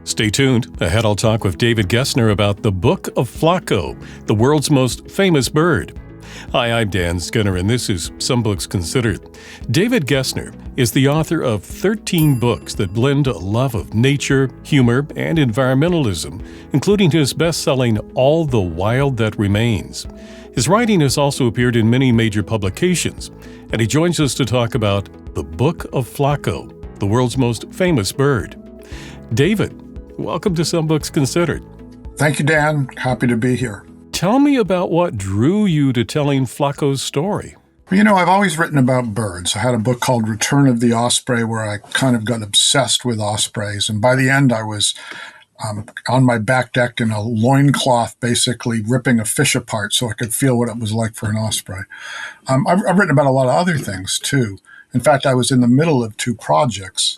Stay tuned. Ahead, I'll talk with David Gessner about the Book of Flaco, the world's most famous bird. Hi, I'm Dan Skinner, and this is Some Books Considered. David Gessner is the author of 13 books that blend a love of nature, humor, and environmentalism, including his best-selling All the Wild That Remains. His writing has also appeared in many major publications, and he joins us to talk about the Book of Flaco, the world's most famous bird. David, welcome to Some Books Considered. Thank you, Dan. Happy to be here. Tell me about what drew you to telling Flaco's story. Well, I've always written about birds. I had a book called Return of the Osprey where I kind of got obsessed with ospreys. And by the end, I was on my back deck in a loincloth, basically ripping a fish apart so I could feel what it was like for an osprey. I've written about a lot of other things, too. In fact, I was in the middle of two projects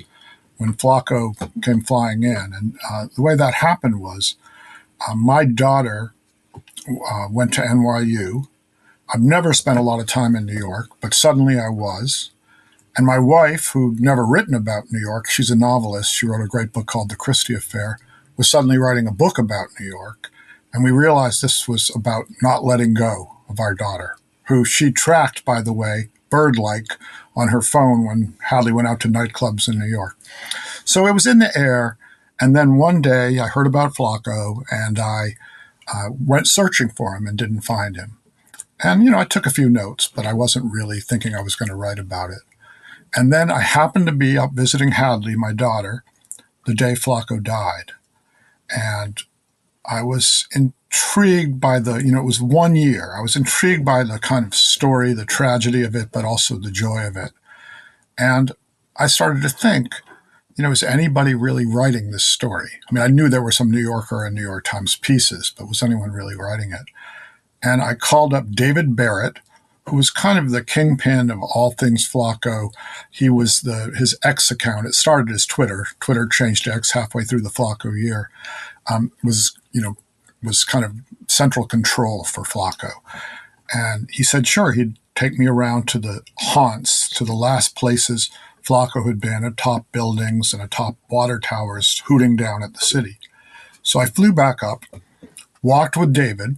when Flaco came flying in. And the way that happened was my daughter went to NYU. I've never spent a lot of time in New York, but suddenly I was. And my wife, who'd never written about New York, she's a novelist. She wrote a great book called The Christie Affair, was suddenly writing a book about New York. And we realized this was about not letting go of our daughter, who she tracked, by the way, bird-like, on her phone when Hadley went out to nightclubs in New York. So it was in the air. And then one day I heard about Flaco, and I went searching for him and didn't find him. And, I took a few notes, but I wasn't really thinking I was going to write about it. And then I happened to be up visiting Hadley, my daughter, the day Flaco died. And I was intrigued by it was 1 year. I was intrigued by the kind of story, the tragedy of it, but also the joy of it. And I started to think, is anybody really writing this story? I mean, I knew there were some New Yorker and New York Times pieces, but was anyone really writing it? And I called up David Barrett, who was kind of the kingpin of all things Flaco. He was his X account. It started as Twitter. Twitter changed to X halfway through the Flaco year. Was kind of central control for Flaco. And he said, sure, he'd take me around to the haunts, to the last places Flaco had been, atop buildings and atop water towers hooting down at the city. So I flew back up, walked with David,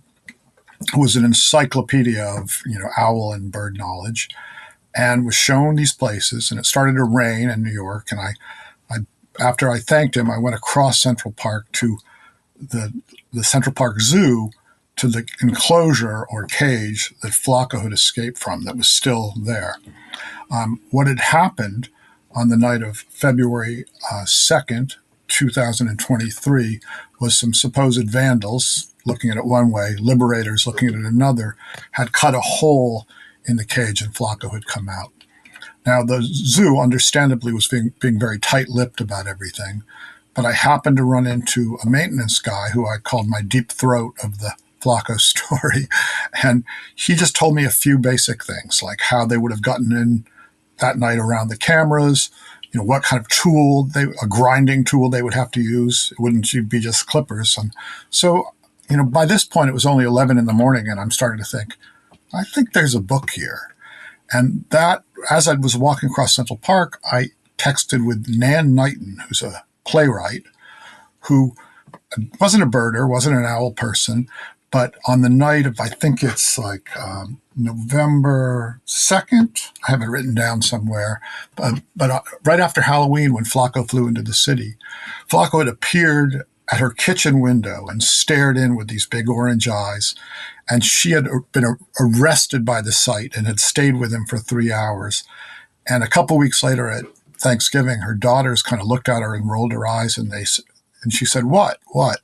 who was an encyclopedia of, owl and bird knowledge, and was shown these places. And it started to rain in New York. And I after I thanked him, I went across Central Park to the Central Park Zoo, to the enclosure or cage that Flaco had escaped from that was still there. What had happened on the night of February 2nd, 2023, was some supposed vandals, looking at it one way, liberators looking at it another, had cut a hole in the cage and Flaco had come out. Now, the zoo, understandably, was being very tight-lipped about everything, but I happened to run into a maintenance guy who I called my deep throat of the Flaco story, and he just told me a few basic things, like how they would have gotten in that night around the cameras, what kind of tool, a grinding tool they would have to use. It wouldn't be just clippers. And so, by this point, it was only 11 in the morning, and I'm starting to think, I think there's a book here. And that, as I was walking across Central Park, I texted with Nan Knighton, who's a playwright, who wasn't a birder, wasn't an owl person, but on the night of, I think it's like November 2nd, I have it written down somewhere, but right after Halloween, when Flaco flew into the city, Flaco had appeared at her kitchen window and stared in with these big orange eyes. And she had been arrested by the sight and had stayed with him for 3 hours. And a couple weeks later at Thanksgiving, her daughters kind of looked at her and rolled her eyes, and she said, "What? What?"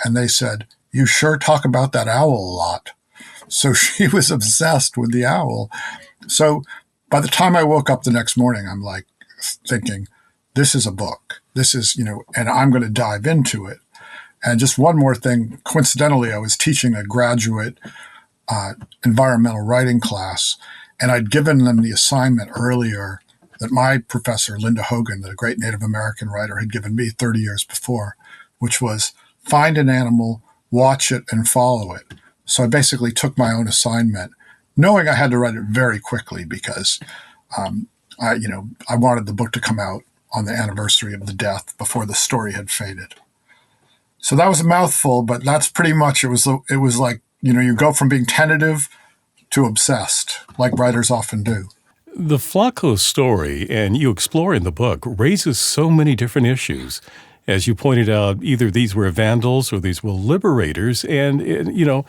And they said, "You sure talk about that owl a lot." So she was obsessed with the owl. So by the time I woke up the next morning, I'm like thinking, this is a book. This is, and I'm going to dive into it. And just one more thing, coincidentally, I was teaching a graduate environmental writing class, and I'd given them the assignment earlier that my professor, Linda Hogan, the great Native American writer, had given me 30 years before, which was find an animal, watch it, and follow it. So I basically took my own assignment, knowing I had to write it very quickly because I wanted the book to come out on the anniversary of the death before the story had faded. So that was a mouthful, but that's pretty much it. Was like, you go from being tentative to obsessed, like writers often do. The Flaco story, and you explore in the book, raises so many different issues. As you pointed out, either these were vandals or these were liberators. And,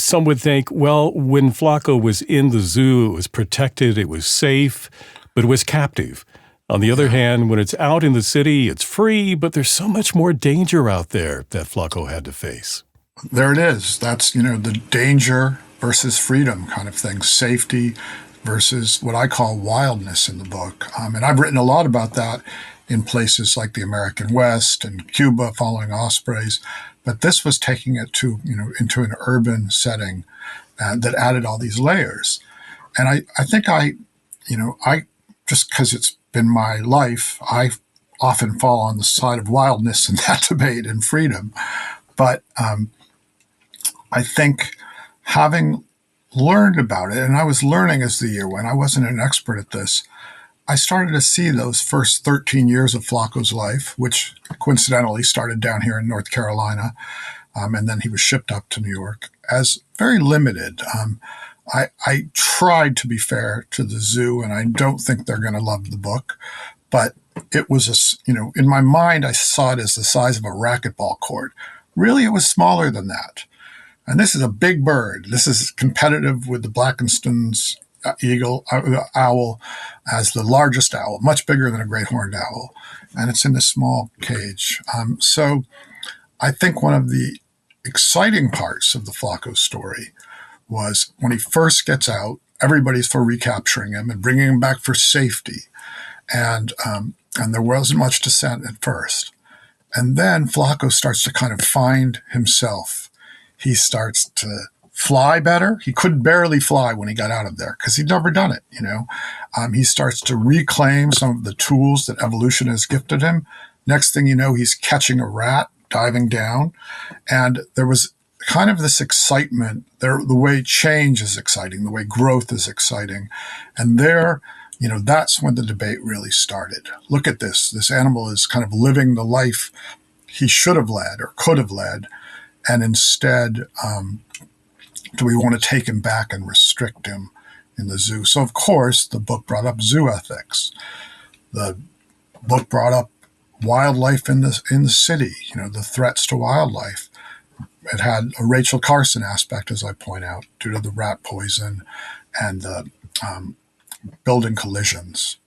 some would think, well, when Flaco was in the zoo, it was protected, it was safe, but it was captive. On the other hand, when it's out in the city, it's free, but there's so much more danger out there that Flaco had to face. There it is. That's, the danger versus freedom kind of thing, safety versus what I call wildness in the book. And I've written a lot about that in places like the American West and Cuba following ospreys. But this was taking it to, into an urban setting that added all these layers. And I think I just because it's been my life, I often fall on the side of wildness in that debate and freedom. But I think having learned about it, and I was learning as the year went, I wasn't an expert at this, I started to see those first 13 years of Flaco's life, which coincidentally started down here in North Carolina, and then he was shipped up to New York, as very limited. I tried to be fair to the zoo, and I don't think they're going to love the book, but it was, in my mind, I saw it as the size of a racquetball court. Really, it was smaller than that. And this is a big bird. This is competitive with the Blakiston's owl as the largest owl, much bigger than a great horned owl. And it's in this small cage. So I think one of the exciting parts of the Flaco story was when he first gets out, everybody's for recapturing him and bringing him back for safety. And there wasn't much dissent at first. And then Flaco starts to kind of find himself. He starts to fly better. He could barely fly when he got out of there because he'd never done it, He starts to reclaim some of the tools that evolution has gifted him. Next thing you know, he's catching a rat, diving down. And there was kind of this excitement. The way change is exciting, the way growth is exciting. And there, that's when the debate really started. Look at this. This animal is kind of living the life he should have led or could have led. And instead, do we want to take him back and restrict him in the zoo? So, of course, the book brought up zoo ethics. The book brought up wildlife in the city, the threats to wildlife. It had a Rachel Carson aspect, as I point out, due to the rat poison and the building collisions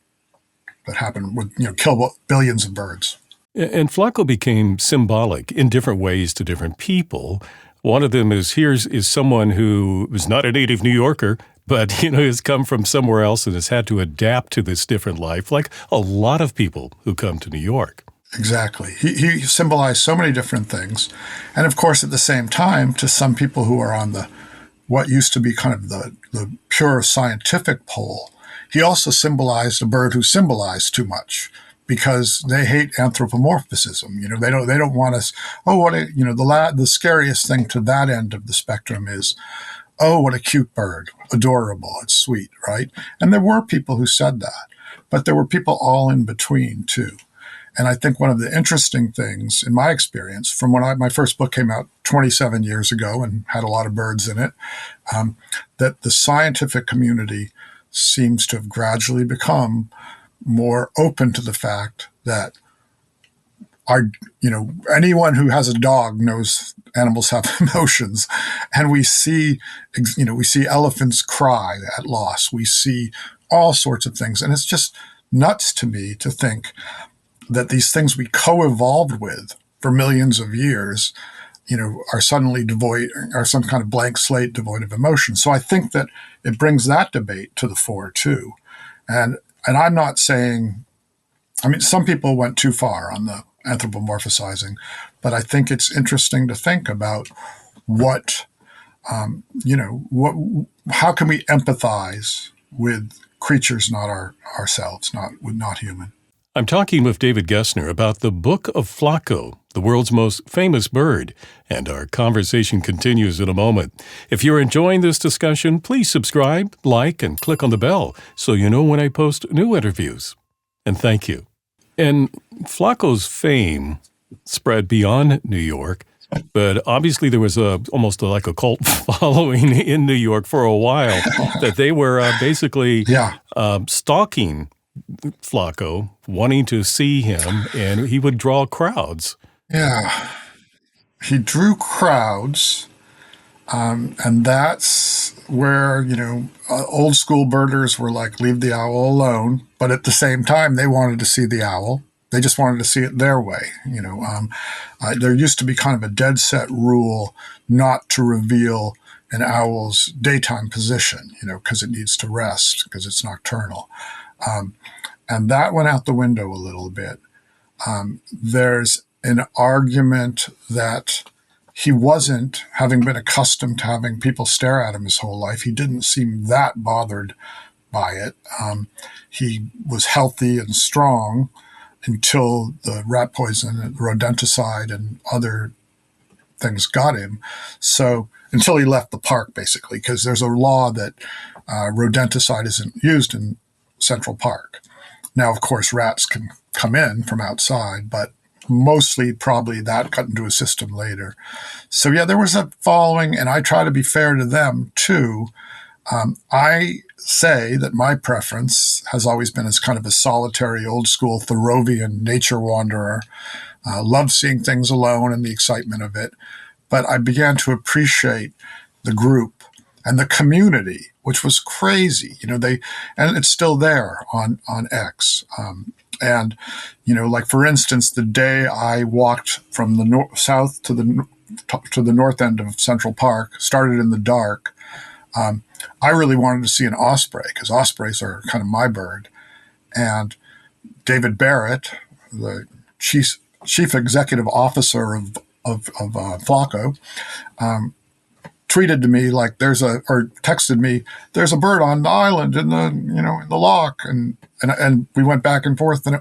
that happen with, kill billions of birds. And Flaco became symbolic in different ways to different people. One of them is is someone who is not a native New Yorker, but has come from somewhere else and has had to adapt to this different life, like a lot of people who come to New York. Exactly. He symbolized so many different things. And of course, at the same time, to some people who are on what used to be kind of the pure scientific pole, he also symbolized a bird who symbolized too much, because they hate anthropomorphism. They don't want us. The scariest thing to that end of the spectrum is, oh, what a cute bird, adorable, it's sweet, right? And there were people who said that, but there were people all in between too. And I think one of the interesting things in my experience, from when my first book came out 27 years ago and had a lot of birds in it, that the scientific community seems to have gradually become more open to the fact that anyone who has a dog knows animals have emotions, and we see elephants cry at loss. We see all sorts of things, and it's just nuts to me to think that these things we co-evolved with for millions of years, are suddenly devoid, are some kind of blank slate devoid of emotion. So I think that it brings that debate to the fore too, and I'm not saying, some people went too far on the anthropomorphizing, but I think it's interesting to think about how can we empathize with creatures not ourselves, not human. I'm talking with David Gessner about the Book of Flaco, the world's most famous bird, and our conversation continues in a moment. If you're enjoying this discussion, please subscribe, like, and click on the bell so you know when I post new interviews. And thank you. And Flaco's fame spread beyond New York. But obviously, there was almost like a cult following in New York for a while that they were basically Yeah. stalking Flaco, wanting to see him, and he would draw crowds. Yeah. He drew crowds, and that's where, old school birders were like, leave the owl alone. But at the same time, they wanted to see the owl. They just wanted to see it their way. There used to be kind of a dead set rule not to reveal an owl's daytime position, because it needs to rest, because it's nocturnal. And that went out the window a little bit. There's an argument that he wasn't, having been accustomed to having people stare at him his whole life, he didn't seem that bothered by it. He was healthy and strong until the rat poison, and rodenticide, and other things got him. So until he left the park, basically, because there's a law that rodenticide isn't used in Central Park. Now, of course, rats can come in from outside, but mostly probably that got into a system later. So yeah, there was a following, and I try to be fair to them too. I say that my preference has always been as kind of a solitary, old school Thoreauvian nature wanderer. Loved seeing things alone and the excitement of it. But I began to appreciate the group and the community, which was crazy. And it's still there on X. And like for instance, the day I walked from the south to the north end of Central Park, started in the dark. I really wanted to see an osprey, because ospreys are kind of my bird. And David Barrett, the chief executive officer of Flaco, tweeted to me like or texted me, there's a bird on the island in the lock, and we went back and forth, and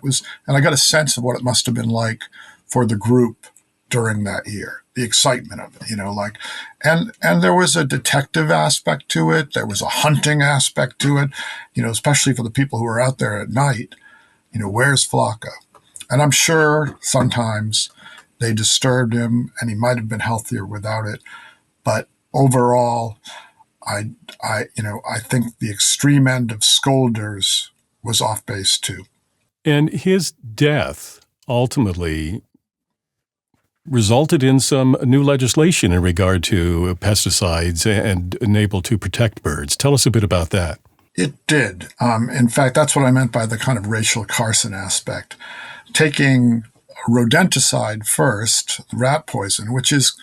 I got a sense of what it must have been like for the group during that year, the excitement of it, and there was a detective aspect to it, there was a hunting aspect to it, especially for the people who were out there at night, where's Flaco? And I'm sure sometimes they disturbed him, and he might have been healthier without it, but overall, I think the extreme end of scolders was off base too. And his death ultimately resulted in some new legislation in regard to pesticides and able to protect birds. Tell us a bit about that. It did. In fact, that's what I meant by the kind of Rachel Carson aspect. Taking rodenticide first, rat poison, which is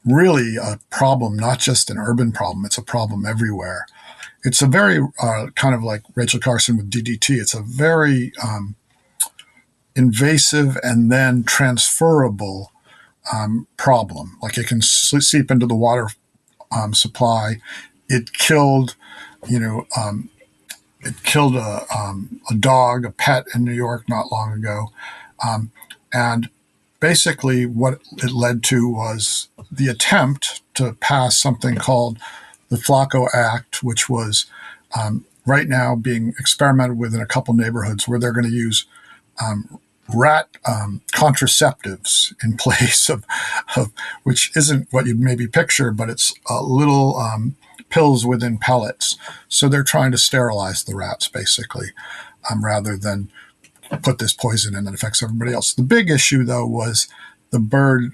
really a problem, not just an urban problem. It's a problem everywhere. It's a very kind of like Rachel Carson with DDT. It's a very invasive and then transferable problem. Like it can seep into the water supply. It killed, a dog, a pet in New York not long ago, and basically what it led to was the attempt to pass something called the Flaco Act, which was right now being experimented with in a couple neighborhoods where they're going to use rat contraceptives in place of which isn't what you'd maybe picture, but it's little pills within pellets. So they're trying to sterilize the rats, basically, rather than put this poison in that affects everybody else. The big issue, though, was the bird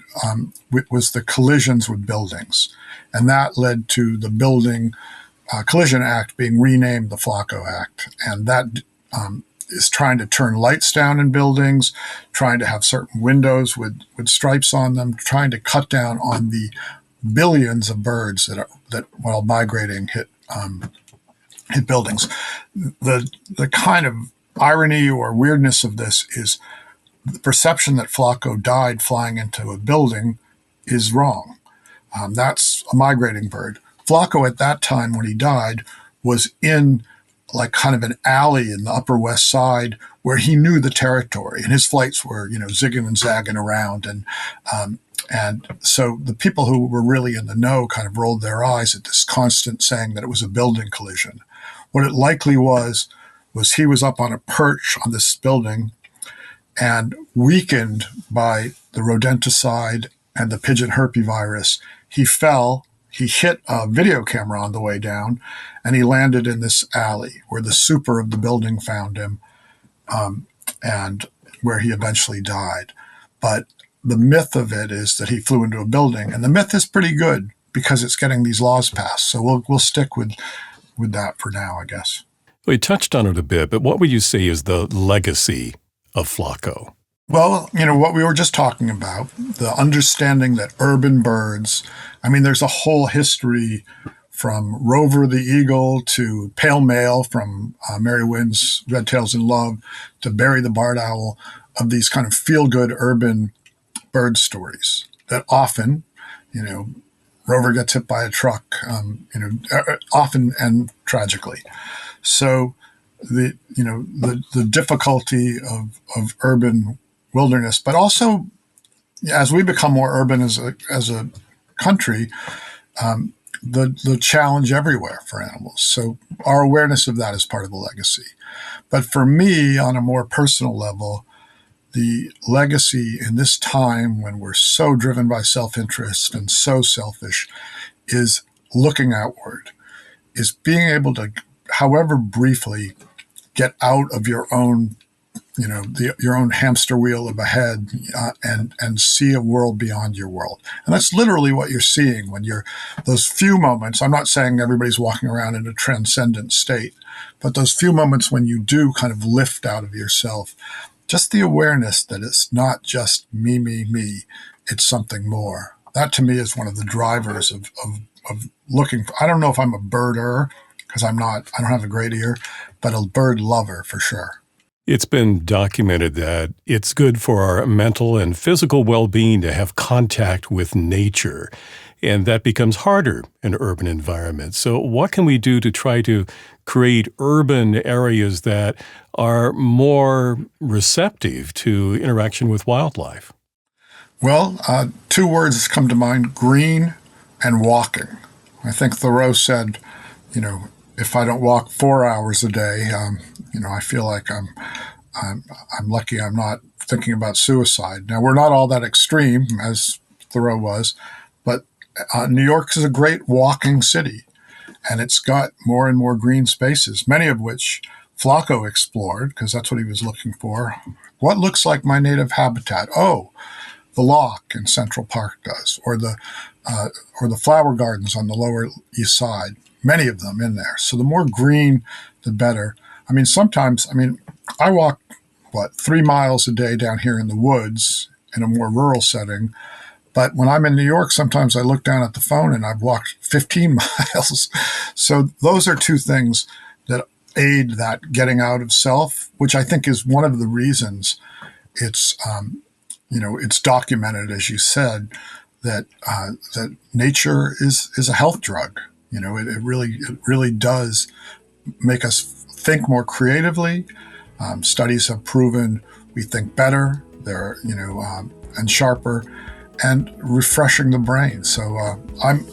was the collisions with buildings. And that led to the Building Collision Act being renamed the Flaco Act. And that is trying to turn lights down in buildings, trying to have certain windows with stripes on them, trying to cut down on the billions of birds that while migrating hit buildings. The kind of irony or weirdness of this is the perception that Flaco died flying into a building is wrong. That's a migrating bird. Flaco at that time when he died was in like kind of an alley in the Upper West Side where he knew the territory, and his flights were, zigging and zagging around. And so the people who were really in the know kind of rolled their eyes at this constant saying that it was a building collision. What it likely was he was up on a perch on this building, and weakened by the rodenticide and the pigeon herpesvirus, he fell. He hit a video camera on the way down, and he landed in this alley where the super of the building found him, and where he eventually died. But the myth of it is that he flew into a building, and the myth is pretty good because it's getting these laws passed. So we'll stick with that for now, I guess. We touched on it a bit, but what would you say is the legacy of Flaco? Well, what we were just talking about, the understanding that urban birds, there's a whole history from Rover the eagle to Pale Male from Mary Wynn's Red Tails in Love to Barry the barred owl, of these kind of feel-good urban bird stories that often, Rover gets hit by a truck, often and tragically. So the difficulty of urban wilderness, but also as we become more urban as a country, the challenge everywhere for animals. So our awareness of that is part of the legacy. But for me, on a more personal level, the legacy in this time when we're so driven by self-interest and so selfish is looking outward, is being able to, however briefly, get out of your own your own hamster wheel of a head and see a world beyond your world. And that's literally what you're seeing when you're those few moments. I'm not saying everybody's walking around in a transcendent state, but those few moments when you do kind of lift out of yourself, just the awareness that it's not just me, it's something more. That to me is one of the drivers of looking. I don't know if I'm a birder because I'm not, I don't have a great ear, but a bird lover for sure. It's been documented that it's good for our mental and physical well-being to have contact with nature, and that becomes harder in urban environments. So what can we do to try to create urban areas that are more receptive to interaction with wildlife? Well, two words come to mind: green and walking. I think Thoreau said, if I don't walk 4 hours a day, I feel like I'm lucky I'm not thinking about suicide. Now, we're not all that extreme as Thoreau was, but New York is a great walking city, and it's got more and more green spaces, many of which Flaco explored because that's what he was looking for. What looks like my native habitat? Oh, the Lock in Central Park does, or the flower gardens on the Lower East Side. Many of them in there. So the more green, the better. Sometimes I walk, 3 miles a day down here in the woods in a more rural setting. But when I'm in New York, sometimes I look down at the phone and I've walked 15 miles. So those are two things that aid that getting out of self, which I think is one of the reasons it's documented, as you said, that nature is a health drug. It really does make us think more creatively. Studies have proven we think better, and sharper, and refreshing the brain. So I've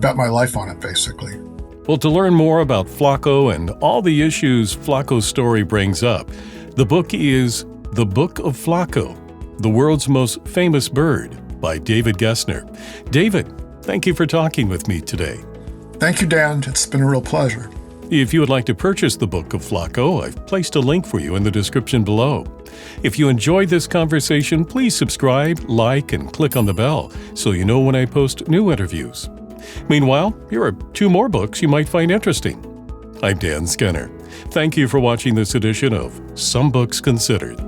bet my life on it, basically. Well, to learn more about Flaco and all the issues Flaco's story brings up, the book is The Book of Flaco, The World's Most Famous Bird by David Gessner. David, thank you for talking with me today. Thank you, Dan. It's been a real pleasure. If you would like to purchase the Book of Flaco, I've placed a link for you in the description below. If you enjoyed this conversation, please subscribe, like, and click on the bell so you know when I post new interviews. Meanwhile, here are 2 more books you might find interesting. I'm Dan Skinner. Thank you for watching this edition of Some Books Considered.